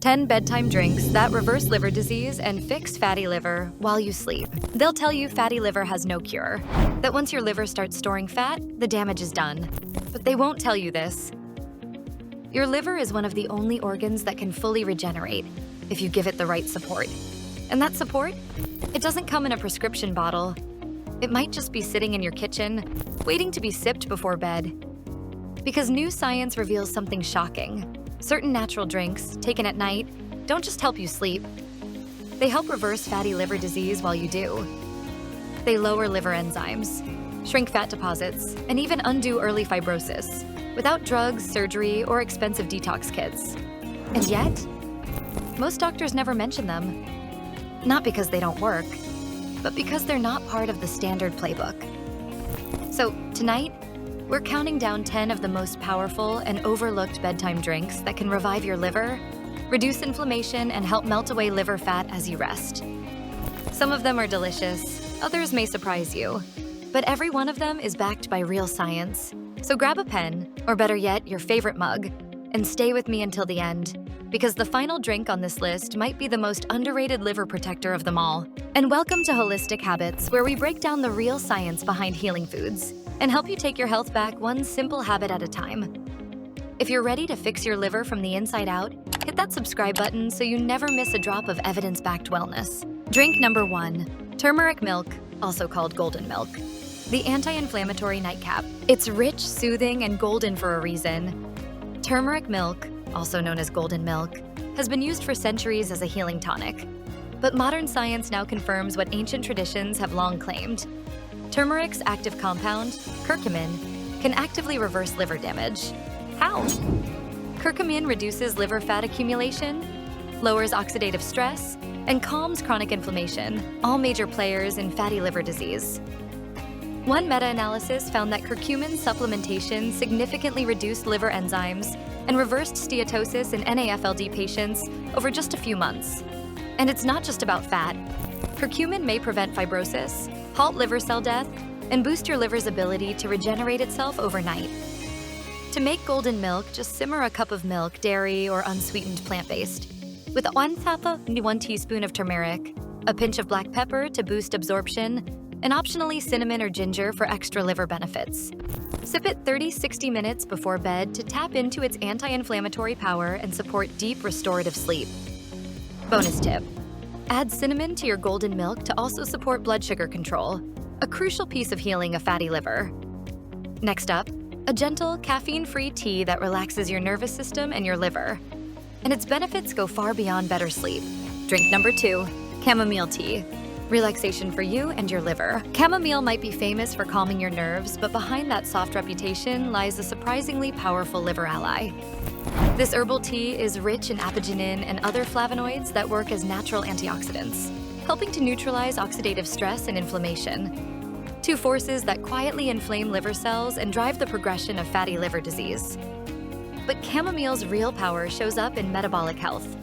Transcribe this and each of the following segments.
10 bedtime drinks that reverse liver disease and fix fatty liver while you sleep. They'll tell you fatty liver has no cure, that once your liver starts storing fat, the damage is done. But they won't tell you this. Your liver is one of the only organs that can fully regenerate if you give it the right support. And that support? It doesn't come in a prescription bottle. It might just be sitting in your kitchen, waiting to be sipped before bed. Because new science reveals something shocking. Certain natural drinks, taken at night, don't just help you sleep. They help reverse fatty liver disease while you do. They lower liver enzymes, shrink fat deposits, and even undo early fibrosis without drugs, surgery, or expensive detox kits. And yet, most doctors never mention them. Not because they don't work, but because they're not part of the standard playbook. So tonight, we're counting down 10 of the most powerful and overlooked bedtime drinks that can revive your liver, reduce inflammation, and help melt away liver fat as you rest. Some of them are delicious, others may surprise you, but every one of them is backed by real science. So grab a pen, or better yet, your favorite mug, and stay with me until the end, because the final drink on this list might be the most underrated liver protector of them all. And welcome to Holistic Habits, where we break down the real science behind healing foods and help you take your health back one simple habit at a time. If you're ready to fix your liver from the inside out, hit that subscribe button so you never miss a drop of evidence-backed wellness. Drink number 1, turmeric milk, also called golden milk. The anti-inflammatory nightcap. It's rich, soothing, and golden for a reason. Turmeric milk, also known as golden milk, has been used for centuries as a healing tonic. But modern science now confirms what ancient traditions have long claimed. Turmeric's active compound, curcumin, can actively reverse liver damage. How? Curcumin reduces liver fat accumulation, lowers oxidative stress, and calms chronic inflammation, all major players in fatty liver disease. One meta-analysis found that curcumin supplementation significantly reduced liver enzymes and reversed steatosis in NAFLD patients over just a few months. And it's not just about fat. Curcumin may prevent fibrosis, halt liver cell death, and boost your liver's ability to regenerate itself overnight. To make golden milk, just simmer a cup of milk, dairy, or unsweetened plant-based, with 1 teaspoon of turmeric, a pinch of black pepper to boost absorption, and optionally cinnamon or ginger for extra liver benefits. Sip it 30-60 minutes before bed to tap into its anti-inflammatory power and support deep restorative sleep. Bonus tip: add cinnamon to your golden milk to also support blood sugar control, a crucial piece of healing a fatty liver. Next up, a gentle, caffeine-free tea that relaxes your nervous system and your liver. And its benefits go far beyond better sleep. Drink number 2, chamomile tea. Relaxation for you and your liver. Chamomile might be famous for calming your nerves, but behind that soft reputation lies a surprisingly powerful liver ally. This herbal tea is rich in apigenin and other flavonoids that work as natural antioxidants, helping to neutralize oxidative stress and inflammation, 2 forces that quietly inflame liver cells and drive the progression of fatty liver disease. But chamomile's real power shows up in metabolic health.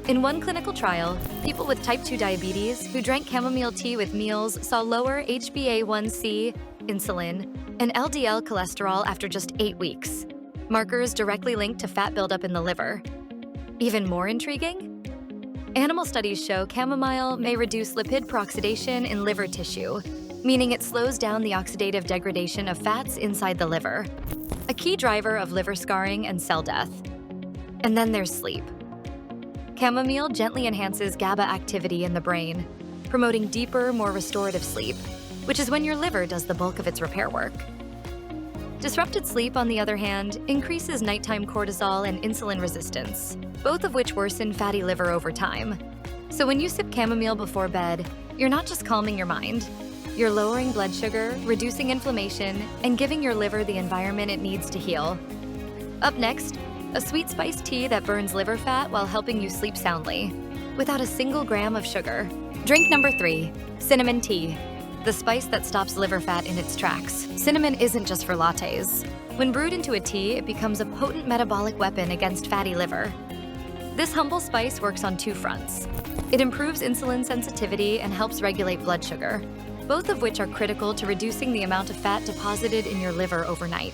In one clinical trial, people with type 2 diabetes who drank chamomile tea with meals saw lower HbA1c, insulin, and LDL cholesterol after just 8 weeks, markers directly linked to fat buildup in the liver. Even more intriguing? Animal studies show chamomile may reduce lipid peroxidation in liver tissue, meaning it slows down the oxidative degradation of fats inside the liver, a key driver of liver scarring and cell death. And then there's sleep. Chamomile gently enhances GABA activity in the brain, promoting deeper, more restorative sleep, which is when your liver does the bulk of its repair work. Disrupted sleep, on the other hand, increases nighttime cortisol and insulin resistance, both of which worsen fatty liver over time. So when you sip chamomile before bed, you're not just calming your mind, you're lowering blood sugar, reducing inflammation, and giving your liver the environment it needs to heal. Up next, a sweet spiced tea that burns liver fat while helping you sleep soundly, without a single gram of sugar. Drink number 3, cinnamon tea, the spice that stops liver fat in its tracks. Cinnamon isn't just for lattes. When brewed into a tea, it becomes a potent metabolic weapon against fatty liver. This humble spice works on 2 fronts. It improves insulin sensitivity and helps regulate blood sugar, both of which are critical to reducing the amount of fat deposited in your liver overnight.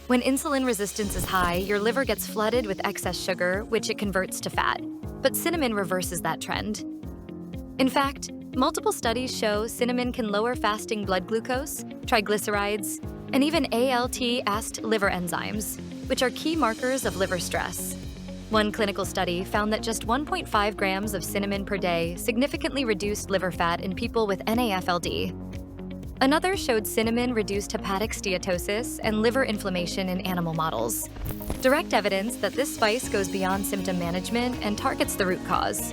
When insulin resistance is high, your liver gets flooded with excess sugar, which it converts to fat. But cinnamon reverses that trend. In fact, multiple studies show cinnamon can lower fasting blood glucose, triglycerides, and even ALT-AST liver enzymes, which are key markers of liver stress. One clinical study found that just 1.5 grams of cinnamon per day significantly reduced liver fat in people with NAFLD. Another showed cinnamon reduced hepatic steatosis and liver inflammation in animal models. Direct evidence that this spice goes beyond symptom management and targets the root cause.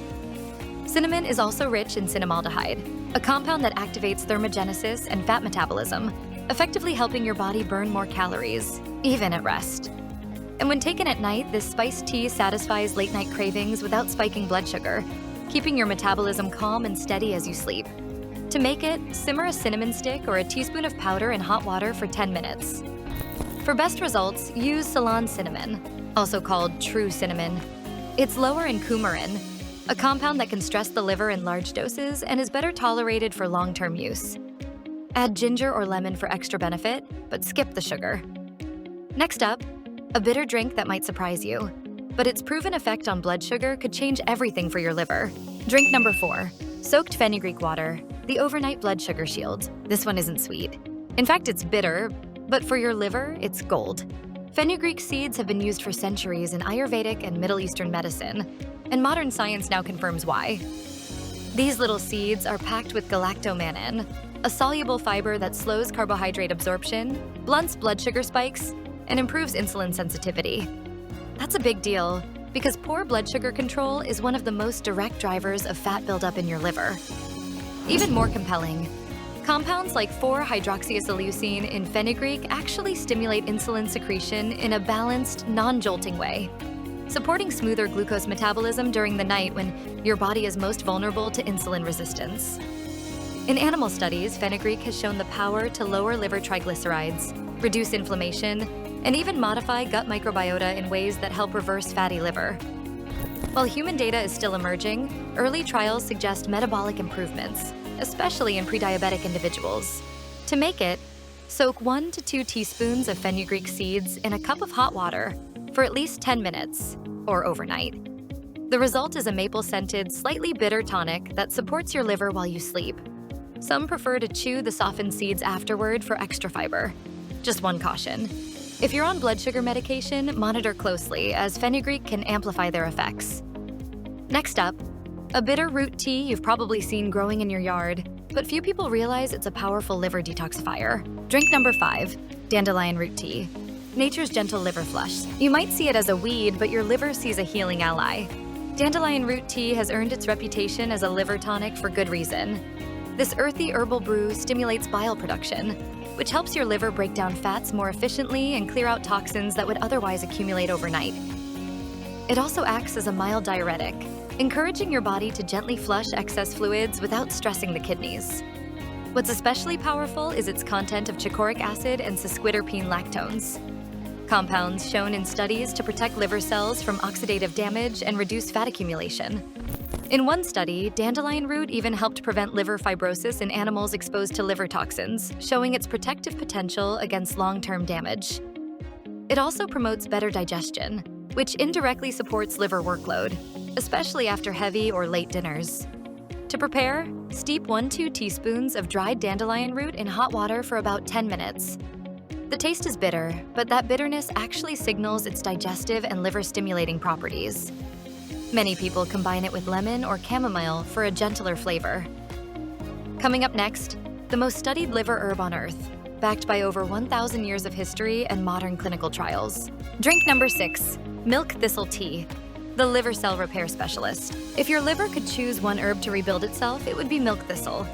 Cinnamon is also rich in cinnamaldehyde, a compound that activates thermogenesis and fat metabolism, effectively helping your body burn more calories, even at rest. And when taken at night, this spiced tea satisfies late-night cravings without spiking blood sugar, keeping your metabolism calm and steady as you sleep. To make it, simmer a cinnamon stick or a teaspoon of powder in hot water for 10 minutes. For best results, use Ceylon cinnamon, also called true cinnamon. It's lower in coumarin, a compound that can stress the liver in large doses and is better tolerated for long-term use. Add ginger or lemon for extra benefit, but skip the sugar. Next up, a bitter drink that might surprise you, but its proven effect on blood sugar could change everything for your liver. Drink number 4, soaked fenugreek water, the overnight blood sugar shield. This one isn't sweet. In fact, it's bitter, but for your liver, it's gold. Fenugreek seeds have been used for centuries in Ayurvedic and Middle Eastern medicine, and modern science now confirms why. These little seeds are packed with galactomannan, a soluble fiber that slows carbohydrate absorption, blunts blood sugar spikes, and improves insulin sensitivity. That's a big deal, because poor blood sugar control is one of the most direct drivers of fat buildup in your liver. Even more compelling, compounds like 4-hydroxyisoleucine in fenugreek actually stimulate insulin secretion in a balanced, non-jolting way, supporting smoother glucose metabolism during the night when your body is most vulnerable to insulin resistance. In animal studies, fenugreek has shown the power to lower liver triglycerides, reduce inflammation, and even modify gut microbiota in ways that help reverse fatty liver. While human data is still emerging, early trials suggest metabolic improvements, especially in pre-diabetic individuals. To make it, soak 1 to 2 teaspoons of fenugreek seeds in a cup of hot water for at least 10 minutes, or overnight. The result is a maple-scented, slightly bitter tonic that supports your liver while you sleep. Some prefer to chew the softened seeds afterward for extra fiber. Just one caution. If you're on blood sugar medication, monitor closely, as fenugreek can amplify their effects. Next up, a bitter root tea you've probably seen growing in your yard, but few people realize it's a powerful liver detoxifier. Drink number 5, dandelion root tea. Nature's gentle liver flush. You might see it as a weed, but your liver sees a healing ally. Dandelion root tea has earned its reputation as a liver tonic for good reason. This earthy herbal brew stimulates bile production, which helps your liver break down fats more efficiently and clear out toxins that would otherwise accumulate overnight. It also acts as a mild diuretic, encouraging your body to gently flush excess fluids without stressing the kidneys. What's especially powerful is its content of chicoric acid and sesquiterpene lactones, compounds shown in studies to protect liver cells from oxidative damage and reduce fat accumulation. In one study, dandelion root even helped prevent liver fibrosis in animals exposed to liver toxins, showing its protective potential against long-term damage. It also promotes better digestion, which indirectly supports liver workload, especially after heavy or late dinners. To prepare, steep 1-2 teaspoons of dried dandelion root in hot water for about 10 minutes. The taste is bitter, but that bitterness actually signals its digestive and liver-stimulating properties. Many people combine it with lemon or chamomile for a gentler flavor. Coming up next, the most studied liver herb on Earth, backed by over 1,000 years of history and modern clinical trials. Drink number 6, milk thistle tea, the liver cell repair specialist. If your liver could choose one herb to rebuild itself, it would be milk thistle.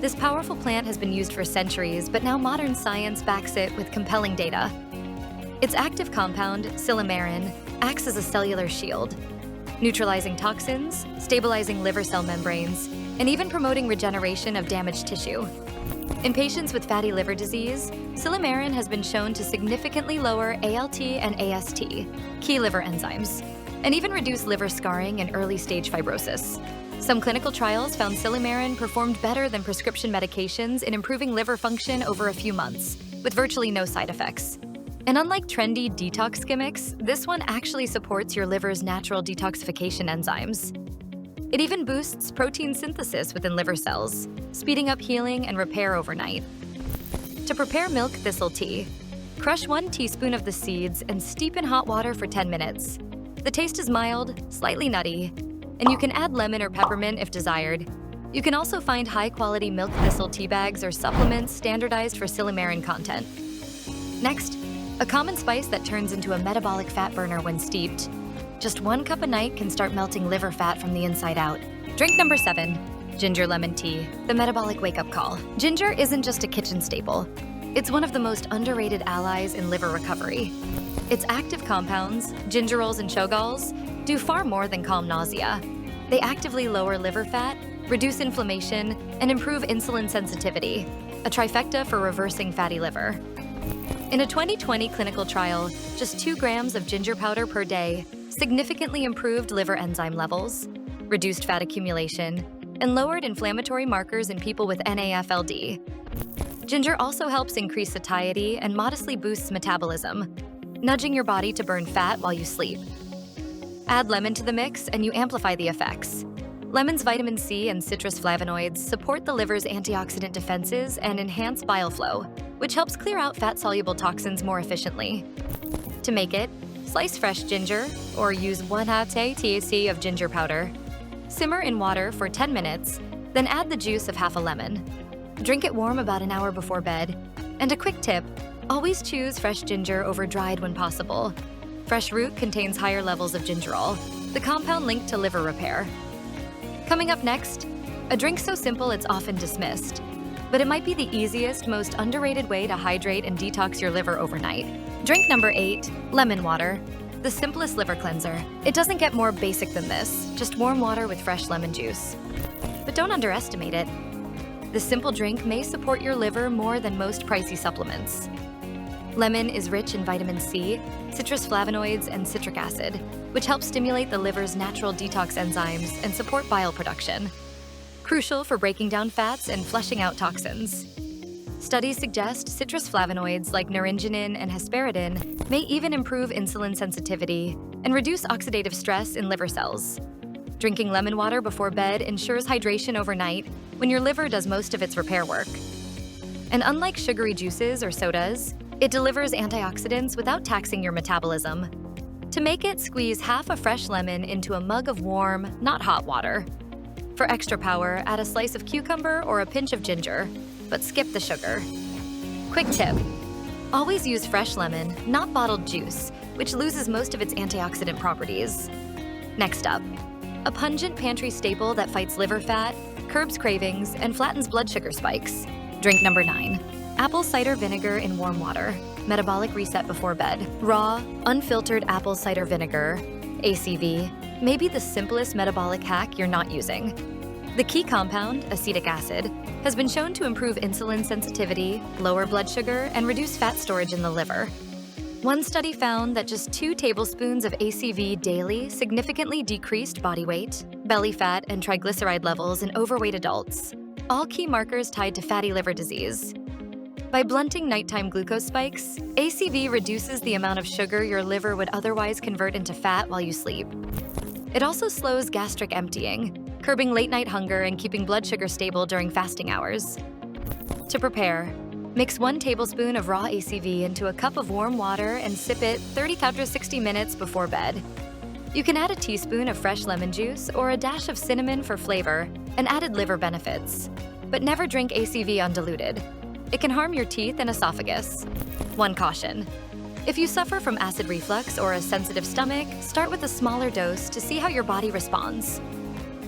This powerful plant has been used for centuries, but now modern science backs it with compelling data. Its active compound, silymarin, acts as a cellular shield, neutralizing toxins, stabilizing liver cell membranes, and even promoting regeneration of damaged tissue. In patients with fatty liver disease, silymarin has been shown to significantly lower ALT and AST, key liver enzymes, and even reduce liver scarring and early-stage fibrosis. Some clinical trials found silymarin performed better than prescription medications in improving liver function over a few months, with virtually no side effects. And unlike trendy detox gimmicks, this one actually supports your liver's natural detoxification enzymes. It even boosts protein synthesis within liver cells, speeding up healing and repair overnight. To prepare milk thistle tea, crush 1 teaspoon of the seeds and steep in hot water for 10 minutes. The taste is mild, slightly nutty, and you can add lemon or peppermint if desired. You can also find high-quality milk thistle tea bags or supplements standardized for silymarin content. Next, a common spice that turns into a metabolic fat burner when steeped. Just 1 cup a night can start melting liver fat from the inside out. Drink number 7, ginger lemon tea, the metabolic wake-up call. Ginger isn't just a kitchen staple. It's one of the most underrated allies in liver recovery. Its active compounds, gingerols and chogols, do far more than calm nausea. They actively lower liver fat, reduce inflammation, and improve insulin sensitivity, a trifecta for reversing fatty liver. In a 2020 clinical trial, just 2 grams of ginger powder per day significantly improved liver enzyme levels, reduced fat accumulation, and lowered inflammatory markers in people with NAFLD. Ginger also helps increase satiety and modestly boosts metabolism, nudging your body to burn fat while you sleep. Add lemon to the mix and you amplify the effects. Lemon's vitamin C and citrus flavonoids support the liver's antioxidant defenses and enhance bile flow, which helps clear out fat-soluble toxins more efficiently. To make it, slice fresh ginger or use 1/2 THC of ginger powder. Simmer in water for 10 minutes, then add the juice of half a lemon. Drink it warm about an hour before bed. And a quick tip, always choose fresh ginger over dried when possible. Fresh root contains higher levels of gingerol, the compound linked to liver repair. Coming up next, a drink so simple it's often dismissed, but it might be the easiest, most underrated way to hydrate and detox your liver overnight. Drink number 8, lemon water, the simplest liver cleanser. It doesn't get more basic than this, just warm water with fresh lemon juice. But don't underestimate it. This simple drink may support your liver more than most pricey supplements. Lemon is rich in vitamin C, citrus flavonoids, and citric acid, which help stimulate the liver's natural detox enzymes and support bile production, crucial for breaking down fats and flushing out toxins. Studies suggest citrus flavonoids like naringenin and hesperidin may even improve insulin sensitivity and reduce oxidative stress in liver cells. Drinking lemon water before bed ensures hydration overnight when your liver does most of its repair work. And unlike sugary juices or sodas, it delivers antioxidants without taxing your metabolism. To make it, squeeze half a fresh lemon into a mug of warm, not hot water. For extra power, add a slice of cucumber or a pinch of ginger, but skip the sugar. Quick tip, always use fresh lemon, not bottled juice, which loses most of its antioxidant properties. Next up, a pungent pantry staple that fights liver fat, curbs cravings, and flattens blood sugar spikes. Drink number 9. Apple cider vinegar in warm water, metabolic reset before bed. Raw, unfiltered apple cider vinegar, ACV, may be the simplest metabolic hack you're not using. The key compound, acetic acid, has been shown to improve insulin sensitivity, lower blood sugar, and reduce fat storage in the liver. One study found that just 2 tablespoons of ACV daily significantly decreased body weight, belly fat, and triglyceride levels in overweight adults, all key markers tied to fatty liver disease. By blunting nighttime glucose spikes, ACV reduces the amount of sugar your liver would otherwise convert into fat while you sleep. It also slows gastric emptying, curbing late-night hunger and keeping blood sugar stable during fasting hours. To prepare, mix 1 tablespoon of raw ACV into a cup of warm water and sip it 30 to 60 minutes before bed. You can add a teaspoon of fresh lemon juice or a dash of cinnamon for flavor and added liver benefits. But never drink ACV undiluted. It can harm your teeth and esophagus. One caution. If you suffer from acid reflux or a sensitive stomach, start with a smaller dose to see how your body responds.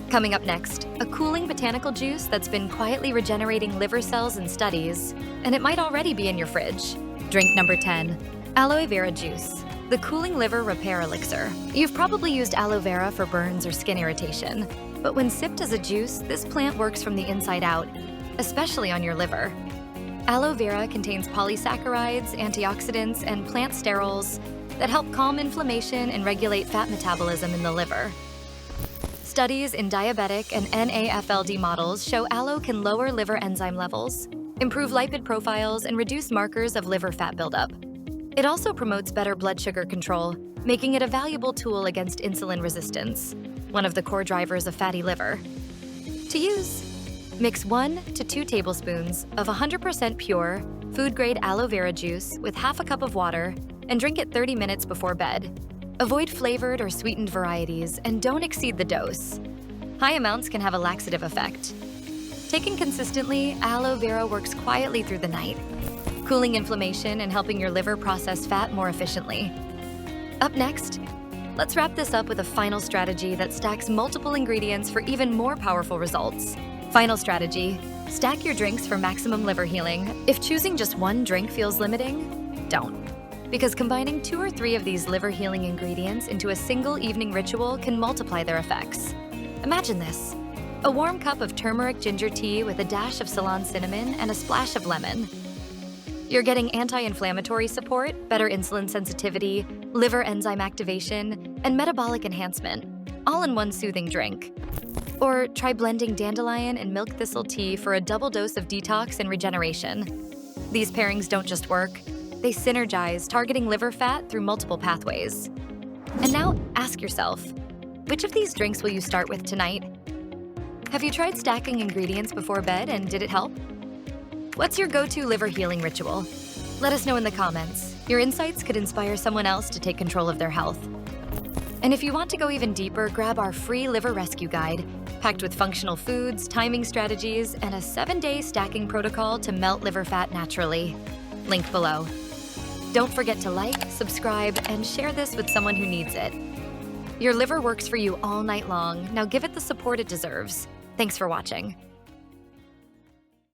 Coming up next, a cooling botanical juice that's been quietly regenerating liver cells in studies, and it might already be in your fridge. Drink number 10, aloe vera juice, the cooling liver repair elixir. You've probably used aloe vera for burns or skin irritation, but when sipped as a juice, this plant works from the inside out, especially on your liver. Aloe vera contains polysaccharides, antioxidants, and plant sterols that help calm inflammation and regulate fat metabolism in the liver. Studies in diabetic and NAFLD models show aloe can lower liver enzyme levels, improve lipid profiles, and reduce markers of liver fat buildup. It also promotes better blood sugar control, making it a valuable tool against insulin resistance, one of the core drivers of fatty liver. To use, mix 1 to 2 tablespoons of 100% pure, food-grade aloe vera juice with half a cup of water and drink it 30 minutes before bed. Avoid flavored or sweetened varieties and don't exceed the dose. High amounts can have a laxative effect. Taken consistently, aloe vera works quietly through the night, cooling inflammation and helping your liver process fat more efficiently. Up next, let's wrap this up with a final strategy that stacks multiple ingredients for even more powerful results. Final strategy: stack your drinks for maximum liver healing. If choosing just one drink feels limiting, don't. Because combining 2 or 3 of these liver healing ingredients into a single evening ritual can multiply their effects. Imagine this: a warm cup of turmeric ginger tea with a dash of Ceylon cinnamon and a splash of lemon. You're getting anti-inflammatory support, better insulin sensitivity, liver enzyme activation, and metabolic enhancement, all in one soothing drink. Or try blending Dandelion and milk thistle tea for a double dose of detox and regeneration. These pairings don't just work, they synergize, targeting liver fat through multiple pathways. And now ask yourself, which of these drinks will you start with tonight? Have you tried stacking ingredients before bed and did it help? What's your go-to liver healing ritual? Let us know in the comments. Your insights could inspire someone else to take control of their health. And if you want to go even deeper, grab our free liver rescue guide, packed with functional foods, timing strategies, and a 7-day stacking protocol to melt liver fat naturally. Link below. Don't forget to like, subscribe, and share this with someone who needs it. Your liver works for you all night long. Now give it the support it deserves. Thanks for watching.